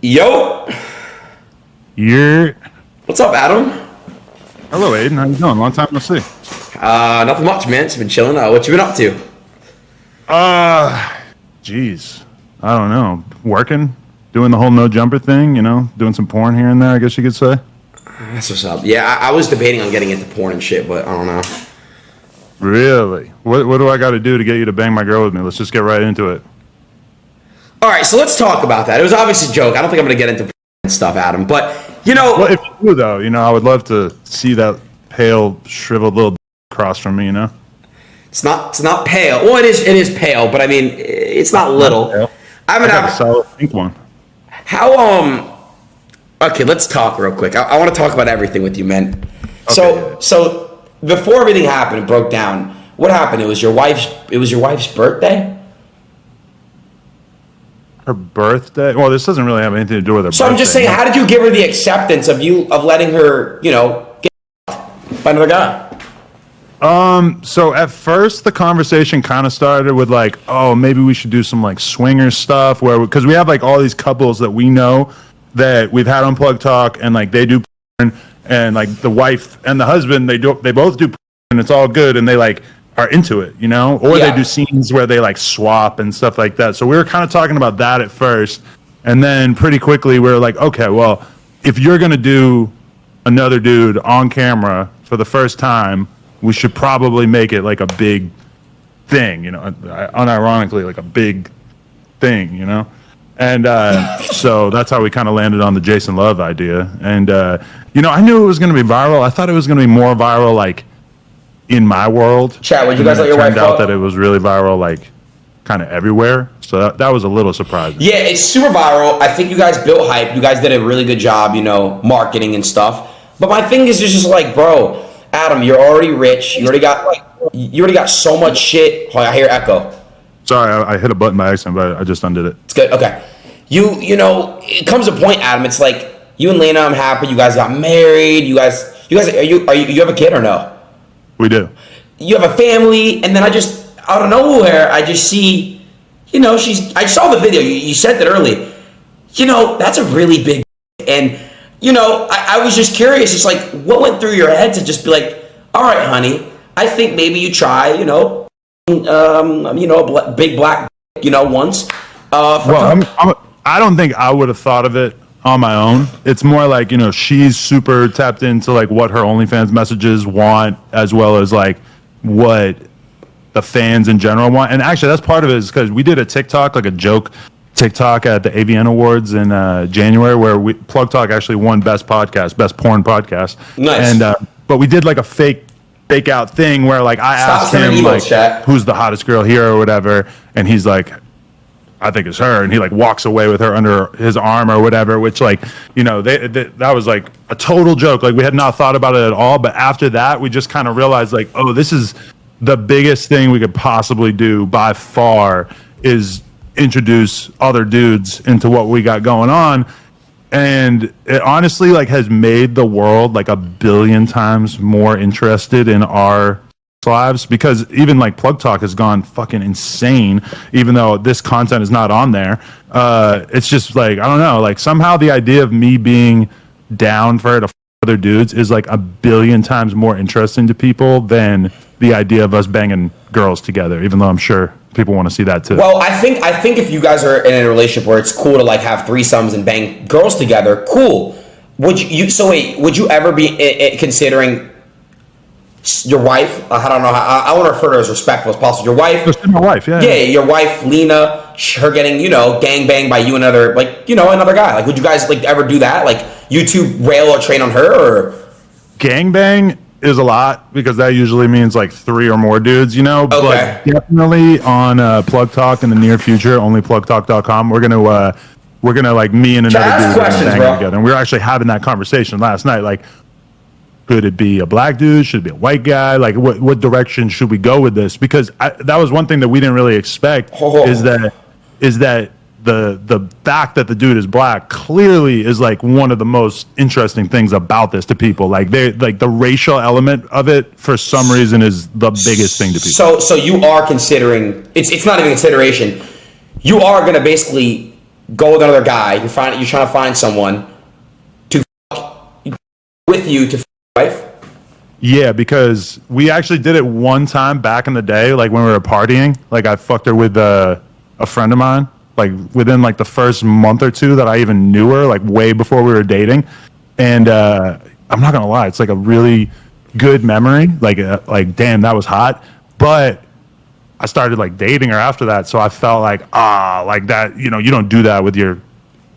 Yo, You're what's up, Adam? hello, Adin. How you doing? Long time no see. Nothing much, man. Just been chilling. What you been up to? Uh, Geez, I don't know. Working, doing the whole no jumper thing. Doing some porn here and there. I guess you could say. That's what's up. Yeah, I was debating on getting into porn and shit, but I don't know. Really? What do I got to do to get you to bang my girl with me? Let's just get right into it. All right, so let's talk about that. It was obviously a joke. I don't think I'm gonna get into porn and stuff, Adam. But Well, if you do, though, I would love to see that pale, shriveled little across from me. it's not pale. Well, it is pale, but I mean, it's not little. Pale. I mean, I got a solid pink one. how. Okay, let's talk real quick. I want to talk about everything with you, man. Okay. So before everything happened, it broke down. What happened? It was your wife's birthday. Her birthday? Well, this doesn't really have anything to do with her So birthday. I'm just saying, how did you give her the acceptance of letting her, get by another guy? So at first the conversation kind of started with like, oh, maybe we should do some like swinger stuff because we have like all these couples that we know that we've had on Plug Talk, and like they do porn, and like the wife and the husband, they both do porn, and it's all good, and they like are into it, or Yeah. they do scenes where they like swap and stuff like that. So we were kind of talking about that at first, and then pretty quickly we were like, okay, well, if you're gonna do another dude on camera for the first time, we should probably make it like a big thing, unironically, like a big thing, And so that's how we kind of landed on the Jason Love idea. And, I knew it was going to be viral. I thought it was going to be more viral, like, in my world. Chad, would you guys let your wife It turned out fuck? that it was really viral, like, kind of everywhere. So that was a little surprising. Yeah, it's super viral. I think you guys built hype. You guys did a really good job, marketing and stuff. But my thing is just like, bro, Adam, you're already rich. You already got so much shit. Oh, I hear echo. Sorry, I hit a button by accident, but I just undid it. It's good. Okay. It comes a point, Adam. It's like you and Lena, I'm happy. You guys got married. You guys you have a kid or no? We do. You have a family, and then out of nowhere, I just see, I saw the video. You said that early. That's a really big, and I was just curious. It's like, what went through your head to just be like, all right, honey, I think maybe you try, a big black, once. I don't think I would have thought of it on my own. It's more like, she's super tapped into like what her OnlyFans messages want, as well as like what the fans in general want. And actually that's part of it, is because we did a TikTok, like a joke TikTok at the AVN Awards in January, where Plug Talk actually won best porn podcast. Nice. And but we did like a fake out thing where like I Stop asked sending him emails, like, chat. who's the hottest girl here or whatever, and he's like, I think it's her, and he like walks away with her under his arm or whatever, which like, that was like a total joke. Like we had not thought about it at all, but after that we just kind of realized like, oh, this is the biggest thing we could possibly do by far, is introduce other dudes into what we got going on. And it honestly like has made the world like a billion times more interested in our lives, because even like Plug Talk has gone fucking insane, even though this content is not on there. It's just like, I don't know, like somehow the idea of me being down for her to other dudes is like a billion times more interesting to people than the idea of us banging girls together, even though I'm sure people want to see that too. Well, I think if you guys are in a relationship where it's cool to like have threesomes and bang girls together, cool. Would you ever be considering your wife? I don't know. I want to refer to her as respectful as possible. Your wife. Just my wife, yeah. Yeah, your wife, Lena, her getting, gang banged by you and another guy. Like, would you guys like ever do that? Like, you two rail or train on her, or? Gangbang is a lot, because that usually means like 3 or more dudes, Okay. But definitely on Plug Talk in the near future, only plugtalk.com, we're gonna like, me and another dude are gonna bang together. And we were actually having that conversation last night, like, could it be a black dude? Should it be a white guy? Like, what direction should we go with this? Because that was one thing that we didn't really expect, is that the fact that the dude is black clearly is like one of the most interesting things about this to people. Like the racial element of it for some reason is the biggest thing to people. So you are considering, it's not even consideration. You are going to basically go with another guy. You're trying to find someone to with you to wife. Yeah, because we actually did it one time back in the day, like when we were partying. Like I fucked her with a friend of mine, like within like the first month or two that I even knew her, like way before we were dating. And I'm not gonna lie, it's like a really good memory. Like damn, that was hot. But I started like dating her after that, so I felt like like that. You know, you don't do that with your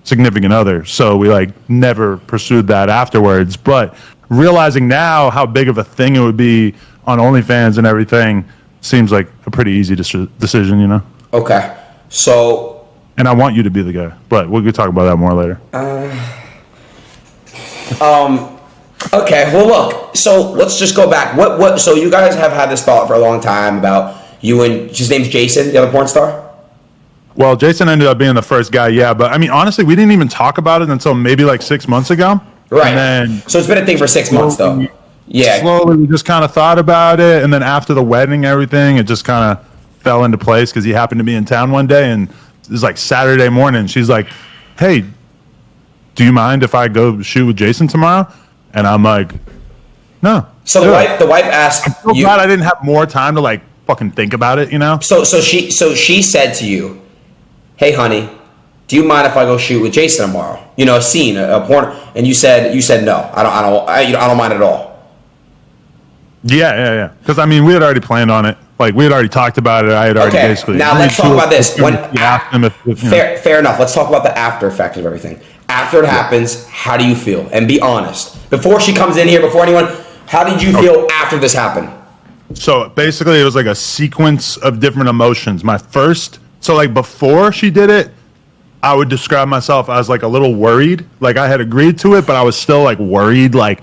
significant other. So we like never pursued that afterwards. But realizing now how big of a thing it would be on OnlyFans and everything seems like a pretty easy decision, you know? Okay. So. And I want you to be the guy, but we'll talk about that more later. Okay. Well, look. So let's just go back. What? So you guys have had this thought for a long time about you and his name's Jason, the other porn star? Well, Jason ended up being the first guy, yeah. But I mean, honestly, we didn't even talk about it until maybe like 6 months ago. Right. And then so it's been a thing for 6 months, though. Yeah. Slowly, we just kind of thought about it, and then after the wedding, everything, it just kind of fell into place because he happened to be in town one day, and it was like Saturday morning. She's like, "Hey, do you mind if I go shoot with Jason tomorrow?" And I'm like, "No." So the wife asked. I'm so glad I didn't have more time to like fucking think about it, you know. So she said to you, "Hey, honey, do you mind if I go shoot with Jason tomorrow? You know, a scene, a porn." And you said no. I don't mind at all. Yeah. Because I mean, we had already planned on it. Like we had already talked about it. I had already basically. Now let's talk about this. Fair enough. Let's talk about the after effect of everything. After it happens, how do you feel? And be honest. Before she comes in here, before anyone, how did you feel after this happened? So basically, it was like a sequence of different emotions. So like before she did it, I would describe myself as like a little worried. Like I had agreed to it, but I was still like worried. Like,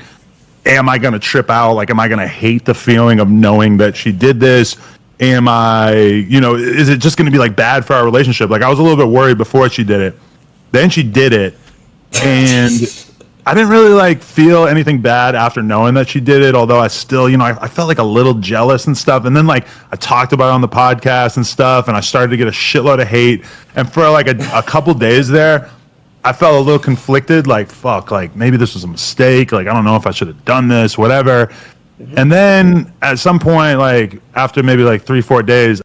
am I gonna trip out? Like, am I gonna hate the feeling of knowing that she did this? Am I, is it just gonna be like bad for our relationship? Like I was a little bit worried before she did it. Then she did it, and I didn't really like feel anything bad after knowing that she did it. Although I still, I felt like a little jealous and stuff. And then like I talked about it on the podcast and stuff, and I started to get a shitload of hate. And for like a couple days there, I felt a little conflicted. Like fuck, like maybe this was a mistake. Like I don't know if I should have done this, whatever. And then at some point, like after maybe like 3-4 days.